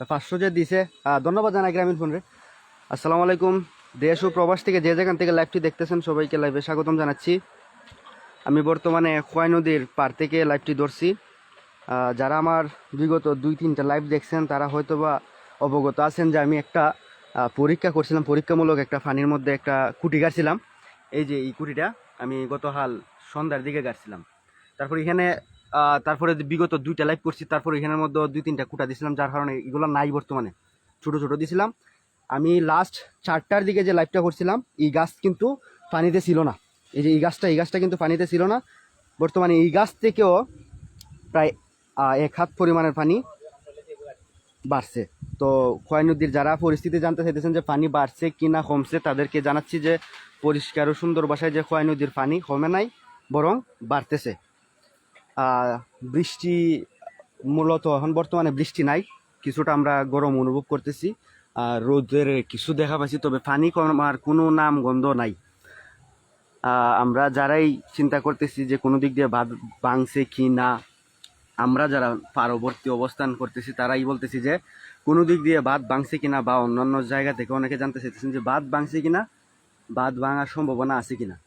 500 যে দিছে, ধন্যবাদ জানাই গ্রামীণ ফোন রে। আসসালামু আলাইকুম। দেশ ও প্রবাস থেকে যে যেখান থেকে লাইভটি দেখতেছেন সবাইকে লাইভে স্বাগতম জানাচ্ছি। আমি বর্তমানে খোয়াই নদীর পার থেকে লাইভটি ধরছি। যারা আমার বিগত 2-3টা লাইভ দেখছেন তারা হয়তোবা অবগত আছেন যে আমি একটা পরীক্ষা করছিলাম, পরীক্ষামূলক একটা ফানির মধ্যে একটা কুটি গাড়ছিলাম। এই যে এই কুটিটা আমি গতকাল সন্ধ্যার দিকে গাড়ছিলাম। তারপর এখানে তারপরে বিগত 2টা লাইভ করছি, তারপর এখানের মধ্যে 2-3টা কুটা দিছিলাম, যার কারণে এগুলো নাই বর্তমানে, ছোট ছোট দিছিলাম। আমি লাস্ট 4টার দিকে যে লাইভটা করছিলাম এই গাছ কিন্তু পানিতে ছিল না। এই যে এই গাছটা কিন্তু পানিতে ছিল না। বর্তমানে এই গাছ থেকেও প্রায় 1 হাত পরিমাণের পানি বাড়ছে। তো খোয়াই নদীর যারা পরিস্থিতি জানতে চাইতেছেন যে পানি বাড়ছে কি না কমছে, তাদেরকে জানাচ্ছি যে পরিষ্কার ও সুন্দর ভাষায় যে খোয়াই নদীর পানি কমে নাই, বরং বাড়তেছে। বৃষ্টি মূলত এখন বর্তমানে বৃষ্টি নাই, কিছুটা আমরা গরম অনুভব করতেছি, রোদের কিছু দেখা পাচ্ছি, তবে পানি কমার কোনো নাম গন্ধ নাই। আমরা যারাই চিন্তা করতেছি যে কোনো দিক দিয়ে বাঁধ ভাঙছে কি না, আমরা যারা পার্ববর্তী অবস্থান করতেছি তারাই বলতেছি যে কোনো দিক দিয়ে বাঁধ ভাঙছে কিনা, বা অন্যান্য জায়গা থেকে অনেকে জানতে চাইতেছেন যে বাঁধ ভাঙছে কিনা, বাঁধ ভাঙার সম্ভাবনা আছে কিনা।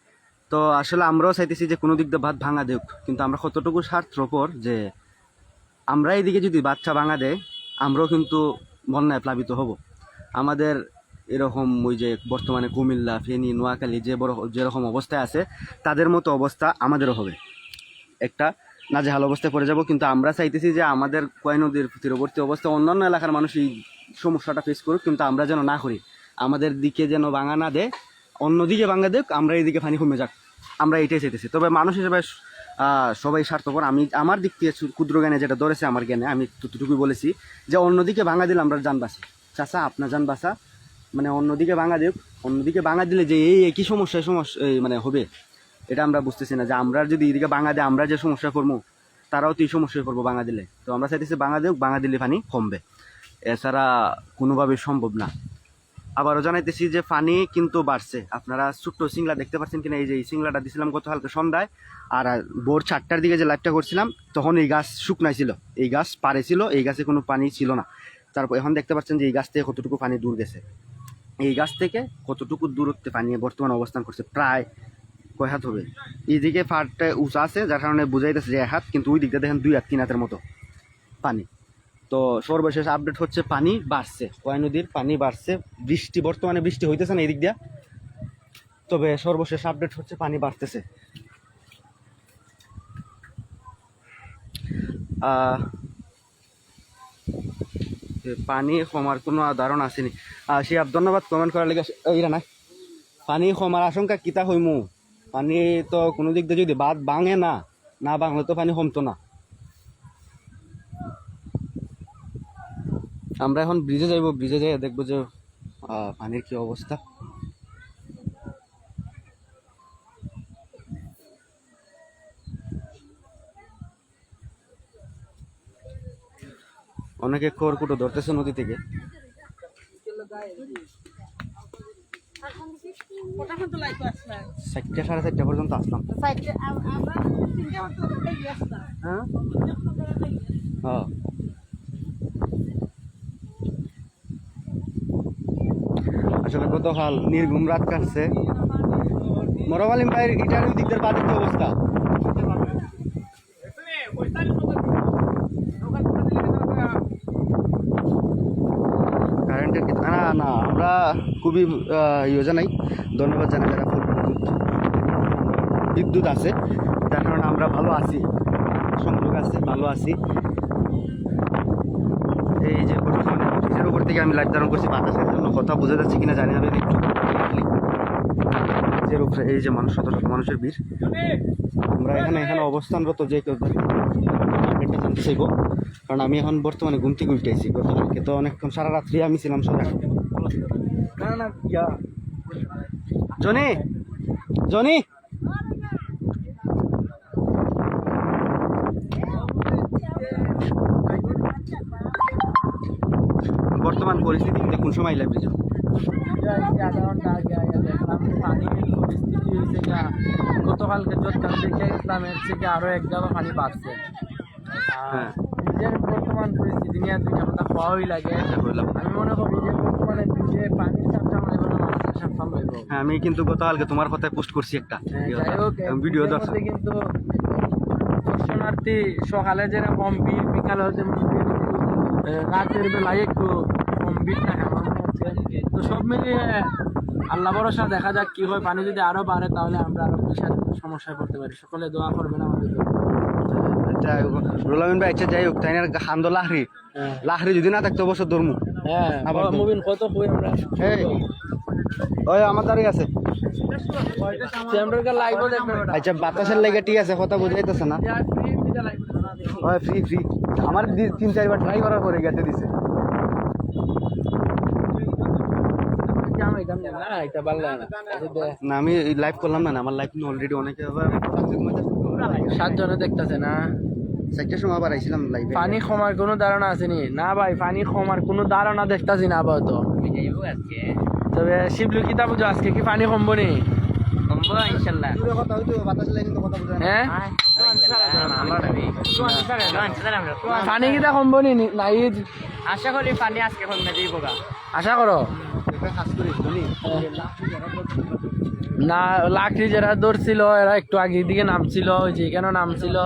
তো আসলে আমরাও চাইতেছি যে কোনো দিক দিয়ে বাঁধ ভাঙা দেখ, কিন্তু আমরা কতটুকু স্বার্থপর যে আমরা এইদিকে যদি বাচ্চা ভাঙা দেয় আমরাও কিন্তু বন্যায় প্লাবিত হব। আমাদের এরকম ওই যে বর্তমানে কুমিল্লা, ফেনী, নোয়াখালী যেরকম অবস্থায় আছে তাদের মতো অবস্থা আমাদেরও হবে, একটা নাজেহাল অবস্থায় পড়ে যাব। কিন্তু আমরা চাইতেছি যে আমাদের খোয়াই নদীর তীরবর্তী অবস্থা অন্যান্য এলাকার মানুষ এই সমস্যাটা ফেস করুক, কিন্তু আমরা যেন না করি, আমাদের দিকে যেন ভাঙা না দেয়, অন্যদিকে ভাঙা দেখ, আমরা এইদিকে পানি কমে যাক, আমরা এইটাই চাইতেছি। তবে মানুষ হিসেবে সবাই স্বার্থপর। আমি আমার দিক থেকে ক্ষুদ্র জ্ঞানে যেটা ধরেছে আমার জ্ঞানে আমি ততটুকুই বলেছি যে অন্যদিকে ভাঙা দিলে আমরা যান বাঁচি। চাচা আপনার যান বাঁচা, মানে অন্যদিকে ভাঙা দেখ, অন্যদিকে ভাঙা দিলে যে এই একই সমস্যা মানে হবে, এটা আমরা বুঝতেছি না। যে আমরা যদি এদিকে ভাঙা দেয় আমরা যে সমস্যা করবো, তারাও তো এই সমস্যায় করবো ভাঙা দিলে। তো আমরা চাইতেছি ভাঙা দেখ, ভাঙা দিলে পানি কমবে, এছাড়া কোনোভাবে সম্ভব না। আবারও জানাইতেছি যে পানি কিন্তু বাড়ছে। আপনারা ছোট্ট সিংলা দেখতে পাচ্ছেন কিনা, এই যে এই সিংলাটা দিছিলাম গত হালকা সন্ধ্যায়, আর ভোর 4টার দিকে যে লাইভটা করছিলাম তখন এই গাছ শুকনাই ছিল, এই গাছ পারে ছিল, এই গাছে কোনো পানি ছিল না। তারপর এখন দেখতে পাচ্ছেন যে এই গাছ থেকে কতটুকু পানি দূর গেছে, এই গাছ থেকে কতটুকু দূরত্বে পানি বর্তমানে অবস্থান করছে, প্রায় কয় হাত হবে। এইদিকে ফাটটা উঁচা আছে যার কারণে বুঝাইতেছে যে 1 হাত, কিন্তু ওই দিকটা দেখেন 2 হাত 3 হাতের মতো পানি। তো সর্বশেষ আপডেট হচ্ছে পানি বাড়ছে, খোয়াই নদীর পানি বাড়ছে। বর্তমানে বৃষ্টি হইতেছে না এই দিক দিয়া, তবে সর্বশেষ আপডেট হচ্ছে পানি বাড়তেছে। পানি কমার কোনো ধারণা আসেনি। শিয়াব ধন্যবাদ কমেন্ট করার লেগে। ইরা না, পানি কমার আশঙ্কা কিতা হইমু, পানি তো কোনো দিক দিয়ে যদি বাদ ভাঙে না, না ভাঙলে তো পানি কমতো না। আমরা এখন ব্রিজে যাইব, ব্রিজে যাই দেখবো যে পানির কি অবস্থা। অনেকে খড়কুটো ধরতেছে নদী থেকে। 4টা 4:30 পর্যন্ত আসলাম। হ্যাঁ, আসলে গতকাল নির্ঘুম রাত কাটছে। মরবালিম ভাইয়ের ইটার দিকদের বাদের কি অবস্থা? কারেন্টের না না, আমরা খুবই জানাই, ধন্যবাদ জানাই যারা বিদ্যুৎ আছে, যার কারণে আমরা ভালো আছি, সংযোগ আছে, ভালো আছি। এই যে বর্তমানে ব্রিজের উপর থেকে আমি লাইভ ধারণ করছি, বাতাসের জন্য কথা বোঝা যাচ্ছে কিনা জানি না, একটু ব্রিজের উপরে এই যে মানুষ, শত শত মানুষের ভিড়। আমরা এখানে অবস্থানরত যে কেউ মার্কেটটা জানতে চাইব, কারণ আমি এখন বর্তমানে ঘুম থেকে উঠে আইছি। গতকালকে তো অনেকক্ষণ সারা রাত্রি আমি ছিলাম সজাগ। জনি জনি বর্তমান পরিস্থিতি কোন সময় লাগবে? গতকালকে ইসলামের থেকে আরো 1 জায়গা পানি বাড়ছে। যে বর্তমান পরিস্থিতি নিয়ে দুইটা কথা খাওয়াই লাগে। আমি মনে করি যে বর্তমানে যে পানির চাপটা আমার এবার মানুষের সাপ সামলাইব। হ্যাঁ আমি কিন্তু গতকালকে তোমার কথায় পোস্ট করছি একটা যাই হোক ভিডিও এর মধ্যে কিন্তু দর্শনার্থী সকালে যেরকম ভিড়, বিকালে যেমন ভিড়, রাতের বেলায় একটু কম ভিড় থাকে আমার মনে হচ্ছে। তো সব মিলিয়ে আল্লাহ ভরসা, দেখা যাক কি হয়। পানি যদি আরো বাড়ে তাহলে আমরা আরো বিশাল সমস্যায় পড়তে পারি। সকলে দোয়া করবেন আমাদের জন্য। রোলামিন ভাই আচ্ছা যাই হোক তাই না হামদ লাহরি লাহরি যদি না থাকতো অবশ্য ধর্ম হ্যাঁ আবার মুবিন কত কই আমরা ওই আমার দাঁড়িয়ে আছে চ্যাম্পিয়নকে লাইভও দেখবে বেটা। আচ্ছা বাতাসের লেগে ঠিক আছে কথা বুঝাইতেছে না ওই ফ্রি ফ্রি আমার 3-4 বার ট্রাই করার পরে গেতে দিছে না আমি লাইভ করলাম না আমার লাইভ অলরেডি অনেকে আবার 7 জনে দেখতেছে না। 4টার সময় আবার আইছিলাম লাইভে পানি কমার কোনো ধারণা আসেনি না ভাই, পানি কমার কোনো ধারণা দেখতাছি না আপাতত। তবে শিবলু কিতা বুঝো আজকে কি পানি কমবো নি? ইনশাল্লাহ। হ্যাঁ পানি কিতা কমবো নি নাই? আশা করি পানি আজকে কমবে দিব। আশা করো না? লাকড়ি যারা ধরছিল এরা একটু আগের দিকে নামছিল, যেখানে নামছিল,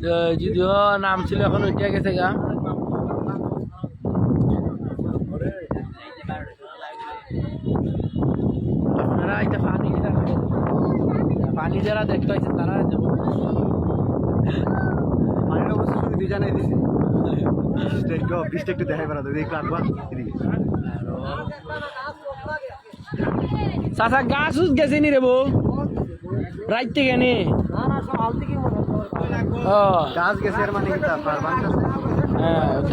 যদিও নামছিল এখন উঠে গেছে গা। আপনারা এটা পানি যারা দেখতে পাচ্ছেন তারা পানির অবস্থা তুমি দুই জানাই দিছি বৃষ্টি একটু দেখাই পারা একটু আঁকবা চাচা গাছ উস গেছে নি রে বউ রাইট থেকে নি? গাছ গেছে মানে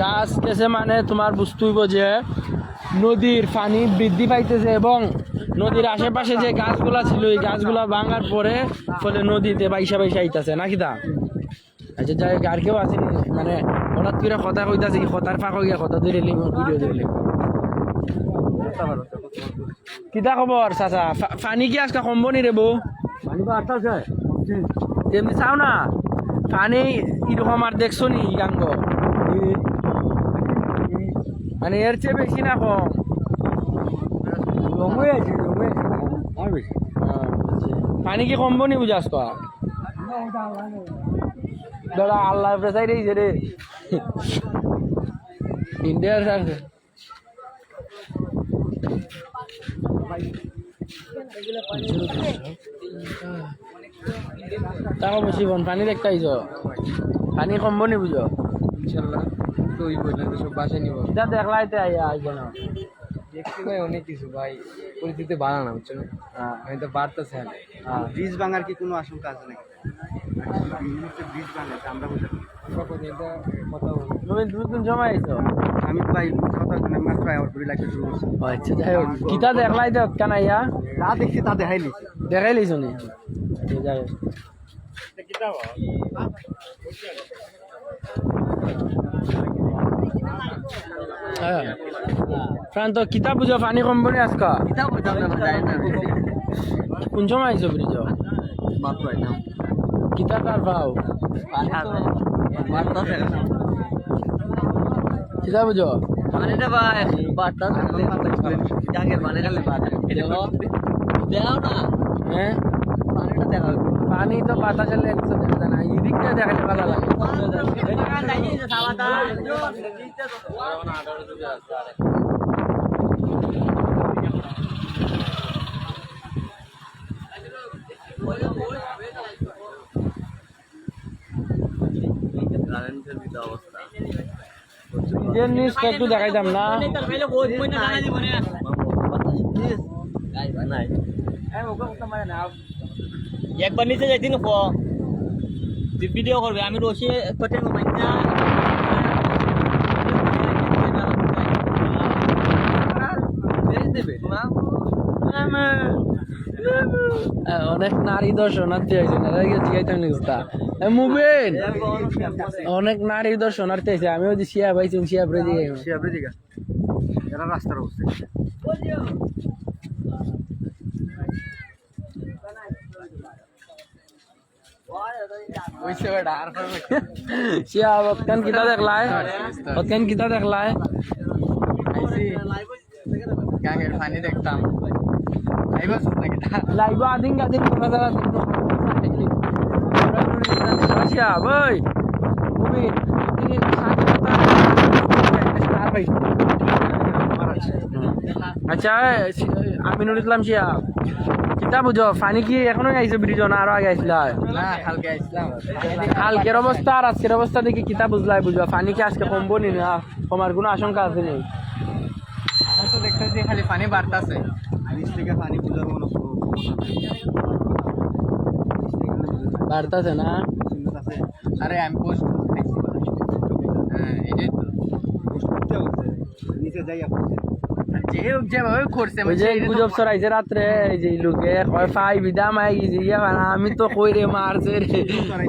গাছ গেছে মানে তোমার বুঝতে হইব যে নদীর পানি বৃদ্ধি পাইতেছে এবং নদীর আশেপাশে যে গাছগুলা ছিল এই গাছগুলা ভাঙার পরে ফলে নদীতে বাইসা বাইসা আইতাছে নাকি তা? আচ্ছা যাই হোক, আর কেউ আসেনি মানে হঠাৎ করে কথা কইতাছে কি কথার ফাঁক হইয়া কথা ধরে ভিডিও ধরলে কিতা খবর চাচা? পানি কি আজকে কমবো নি রে বউ? এমনি চাও না পানি কিরকম আর দেখছো নি গাঙ্গ? মানে এর চেয়ে বেশি না কম? পানি কি কমবো নি বুঝাস তো? দাদা আল্লাহ পেশাই রয়েছে রে ইন্ডিয়ার সাথে। তাও বসি বন পানি দেখতে আইছ, পানি কমবো নি বুঝো? ইনশাল্লাহ তো ওই বলে সব বাসায় নিব। যা দেখলাইতে আইয়া আইব না দেখছি ভাই অনেক কিছু ভাই, পরিস্থিতি বাড়া না বুঝছো না? আমি তো বাড়তেছে ব্রিজ ভাঙার কি কোনো আশঙ্কা আছে নাকি? ব্রিজ ভাঙা আমরা তুমি কোন সময় আইছো? আমি প্রায় মাত্র লাগতে শুরু করছি। আচ্ছা যাই হোক, কিতা দেখলাই তো কেন আইয়া? যা দেখছি তা দেখাই লিছো নি? যাই হোক প্রান্ত কিতাব বুঝো পানি কমবো নি আজকা? কোন সময় আইছো ব্রিজ? কিতা তার পাও কিতা বুঝো? হ্যাঁ পানি তো বাতাসে লেগছে দেখা না, এদিকটা দেখালে ভালো লাগে। নিজের নিউজ একটু দেখাইতাম না? একবার নিচে যাইতি না তুই ভিডিও করবে, আমি রসি অনেক নারী দর্শনার্থী আছে মুবেন, অনেক নারী দর্শনার্থী আছে। আমিও যে শিয়া পাইছি শিয়াপুরে দিকে এরা রাস্তার অবস্থা শিহাব অতকান কিতা দেখলাই গাঙের পানি দেখতাম লাইভ আদিন গাদিন কথা দাদা শিহাব ওই মুবিন আচ্ছা আমিনুল ইসলাম শিহাব কিতা বুঝো পানি কি এখনো আইছো ব্রিজ না আরো আগে আইছিল না কালকে আইছিলাম কালকের অবস্থা আর আজকের অবস্থা দেখে কিতা বুঝলাই বুঝবা পানি কি আজকে কমবো নি না কমার কোনো আশঙ্কা আছে নি আমি তো দেখতেছি খালি পানি বাড়তাছে ব্রিজ থেকে পানি বুঝার কোনো বাড়তাছে না আরে আমি পোস্ট খাইছি হ্যাঁ এটাই তো নিচে যাই আপনি যেভাবে করছে ওই যে গুজব ছড়াইছে রাত্রে এই যে লোকে কয় ফাই বিদাম আই গেছে ইয়া বানা আমি তো কই রে মারছে রে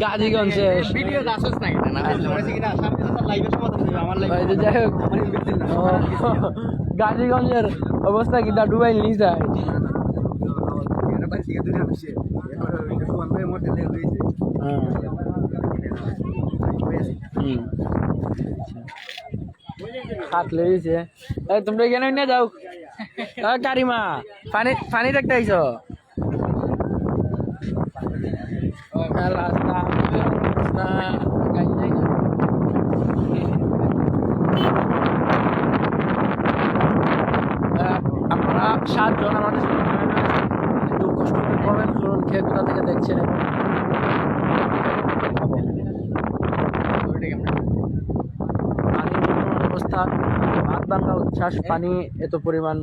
গাজীগঞ্জ শেষ ভিডিও দাসস না এটা না ওই যে যাই হোক ও, গাজীগঞ্জের অবস্থা কিতা ডুবাই নিয়ে যায় হ্যাঁ হাত লেগেছে এই তোমরা এখানে নিয়ে যাও কারিমা পানি পানি দেখতে আইছো আমরা 7 জন আমাদের একটু কষ্ট করে কমেন্ট করুন কে কোথা থেকে দেখছেন পানির অবস্থা ভাত বাঙ্গা উচ্ছ্বাস পানি এত পরিমাণ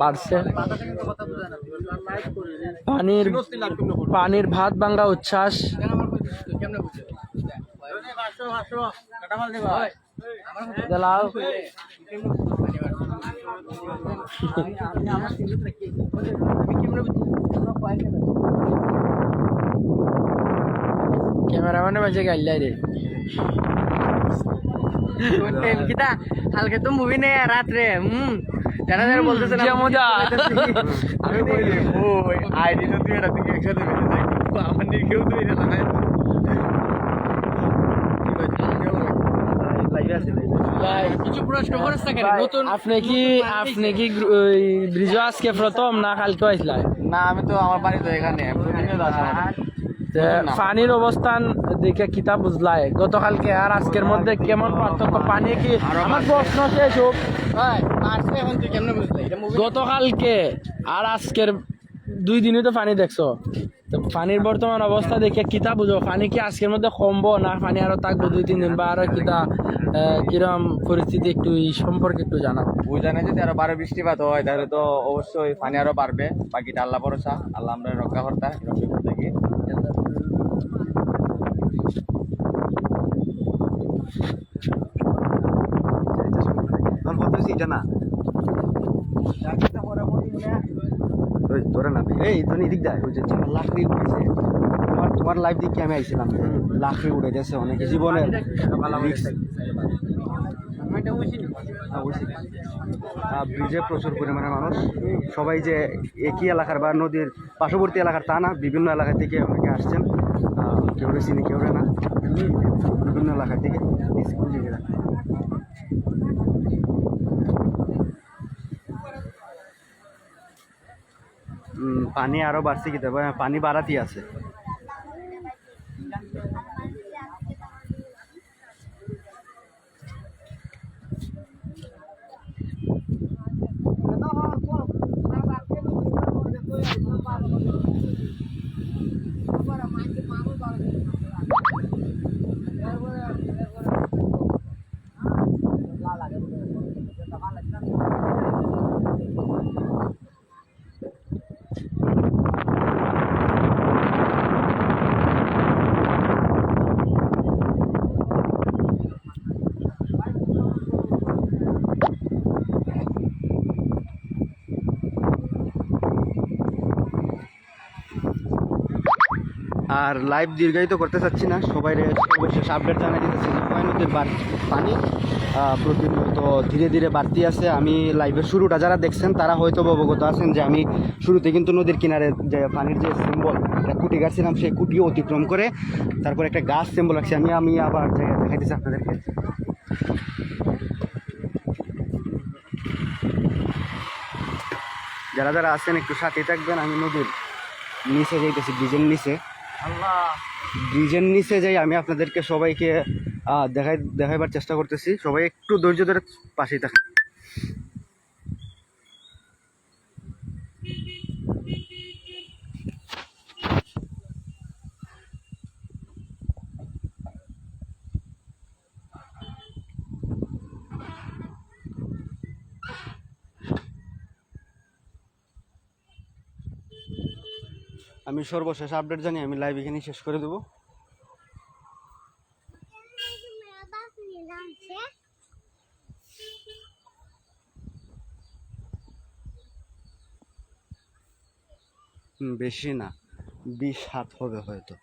বাড়ছে পানির ভাত বাঙ্গা উচ্ছ্বাস জ্বালাও ক্যামেরাম্যানে বাজে গাইলাই রে কিতা কালকে তো মুভি নেই রাত্রে যারা যারা বলতেছে না মজা আমি বলি ওই আইডি তো তুই এটা থেকে একসাথে বেরিয়ে যাই আমার নিয়ে কেউ তো এটা লাগায় কিছু প্রশ্ন করিস না কেন নতুন আপনি কি ব্রিজ আজকে প্রথম না কালকে আইসলাই না আমি তো আমার বাড়ি তো এখানে পানির অবস্থান দেখে কিতা বুঝলাই গতকালকে আর আজকের মধ্যে কেমন পার্থক্য পানি কি আমার প্রশ্ন শেষ হোক এখন তুই কেমনে বুঝলি এটা গতকালকে আর আজকের 2 দিনই তো পানি দেখছো তো পানির বর্তমান অবস্থা দেখে কিতা বুঝো পানি কি আজকের মধ্যে কমবো না পানি আরো থাকবো 2-3 দিন বা আরো কিতা কিরম পরিস্থিতি একটু এই সম্পর্কে একটু জানাবো ওই জানে যদি আরো 12 বৃষ্টিপাত হয় তাহলে তো অবশ্যই পানি আরো বাড়বে বাকিটা আল্লাহ ভরসা আল্লাহ আমরা রক্ষা কর্তা এরকম বিপদ থেকে এটা না ওই ধরে না এই তুমি এদিক যায় ওই যে লাকড়ি উঠেছে তোমার লাইফ দিকে আমি আইছিলাম লাকড়ি উঠে গেছে অনেকে জীবনে ব্রিজে প্রচুর পরিমাণে মানুষ সবাই যে একই এলাকার বা নদীর পার্শ্ববর্তী এলাকার তা না বিভিন্ন এলাকা থেকে অনেকে আসছেন কেউ চিনি কেউ না বিভিন্ন এলাকা থেকে পানি আরো বাড়ছে কি দেবো পানি বাড়াতেই আছে আর লাইভ দীর্ঘায়িত করতে চাচ্ছি না, সবাই সর্বশেষ আপডেট জানিয়ে দিতেছি যে খোয়াই নদীর পানি প্রতিনিয়ত ধীরে ধীরে বাড়তি আছে। আমি লাইভের শুরুটা যারা দেখছেন তারা হয়তো অবগত আছেন যে আমি শুরুতে কিন্তু নদীর কিনারে যে পানির যে সিম্বল একটা কুটি গাছছিলাম, সেই কুটিও অতিক্রম করে তারপর একটা গাছ সিম্বল রাখছি। আমি আবার দেখাইতেছি আপনাদেরকে। যারা যারা আছেন একটু সাথে থাকবেন। আমি নদীর নিচে যাইতেছি, ব্রিজের নিচে যাই আমি আপনাদেরকে সবাইকে দেখাইবার চেষ্টা করতেছি। সবাই একটু ধৈর্য ধরে পাশেই থাকেন। আমি সর্বশেষ আপডেট জানি আমি লাইভ এখানে শেষ করে দেবো। বেশি না, 20 হাত হবে হয়তো।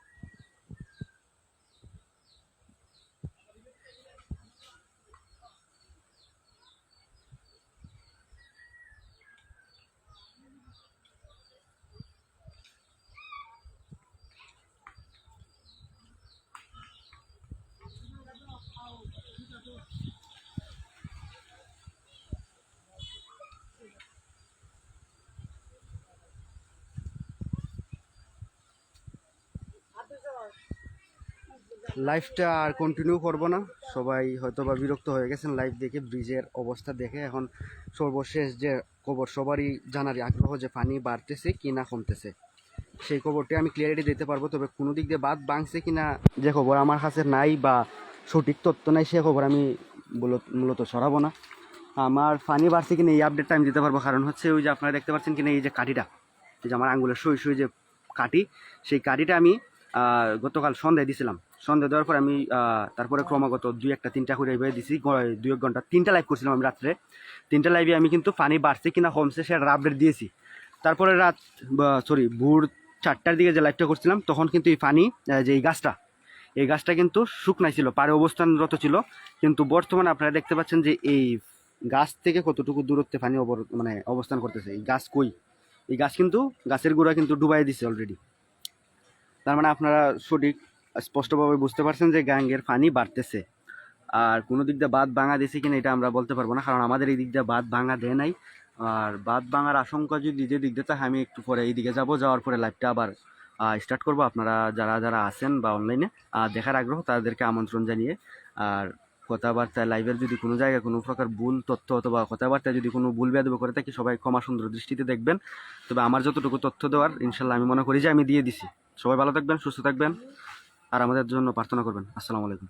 লাইভটা আর কন্টিনিউ করব না, সবাই হয়তো বা বিরক্ত হয়ে গেছেন লাইভ দেখে, ব্রিজের অবস্থা দেখে। এখন সর্বশেষ যে খবর সবারই জানারই আগ্রহ যে পানি বাড়তেছে কি না কমতেছে, সেই খবরটি আমি ক্লিয়ারিটি দিতে পারবো। তবে কোনো দিক দিয়ে বাদ ভাঙছে কি না যে খবর আমার কাছে নাই বা সঠিক তথ্য নাই, সে খবর আমি মূলত ছড়াবো না। আমার পানি বাড়ছে কিনা এই আপডেটটা আমি দিতে পারবো। কারণ হচ্ছে ওই যে আপনারা দেখতে পাচ্ছেন কিনা এই যে কাঠিটা, এই যে আমার আঙ্গুলের সই যে কাঠি, সেই কাঠিটা আমি গতকাল সন্ধ্যায় দিছিলাম। সন্ধ্যা দেওয়ার পর আমি তারপরে ক্রমাগত 2-1-3টা করে এইভাবে দিছি। 2-1 ঘন্টা 3টা লাইভ করছিলাম আমি রাত্রে। 3টা লাইভে আমি কিন্তু পানি বাড়ছে কিনা কমছে সেটা আপডেট দিয়েছি। তারপরে ভোর 4টার দিকে যে লাইভটা করছিলাম তখন কিন্তু এই পানি যে এই গাছটা কিন্তু শুকনাই ছিল, পারে অবস্থানরত ছিল। কিন্তু বর্তমানে আপনারা দেখতে পাচ্ছেন যে এই গাছ থেকে কতটুকু দূরত্বে পানি অবস্থান করতেছে। এই গাছ কই, এই গাছ কিন্তু গাছের গোড়া কিন্তু ডুবাই দিছে অলরেডি। তার মানে আপনারা সঠিক স্পষ্টভাবে বুঝতে পারছেন যে গাঙ্গের পানি বাড়তেছে। আর কোনো দিক দিয়ে বাঁধ ভাঙা দিয়েছে কিনা এটা আমরা বলতে পারবো না, কারণ আমাদের এই দিক দিয়ে বাঁধ ভাঙা দেয় নাই। আর বাঁধ ভাঙার আশঙ্কা যদি যে দিক দিয়ে থাকে আমি একটু পরে এই দিকে যাবো, যাওয়ার পরে লাইভটা আবার স্টার্ট করবো। আপনারা যারা যারা আছেন বা অনলাইনে দেখার আগ্রহ তাদেরকে আমন্ত্রণ জানিয়ে। আর কথাবার্তায় লাইভের যদি কোনো জায়গায় কোনো প্রকার ভুল তথ্য অথবা কথাবার্তায় যদি কোনো ভুল বেয়াদবি করে থাকি সবাই ক্ষমা সুন্দর দৃষ্টিতে দেখবেন। তবে আমার যতটুকু তথ্য দেওয়ার ইনশাল্লাহ আমি মনে করি যে আমি দিয়ে দিছি। সবাই ভালো থাকবেন, সুস্থ থাকবেন, আর আমাদের জন্য প্রার্থনা করবেন। আসসালামু আলাইকুম।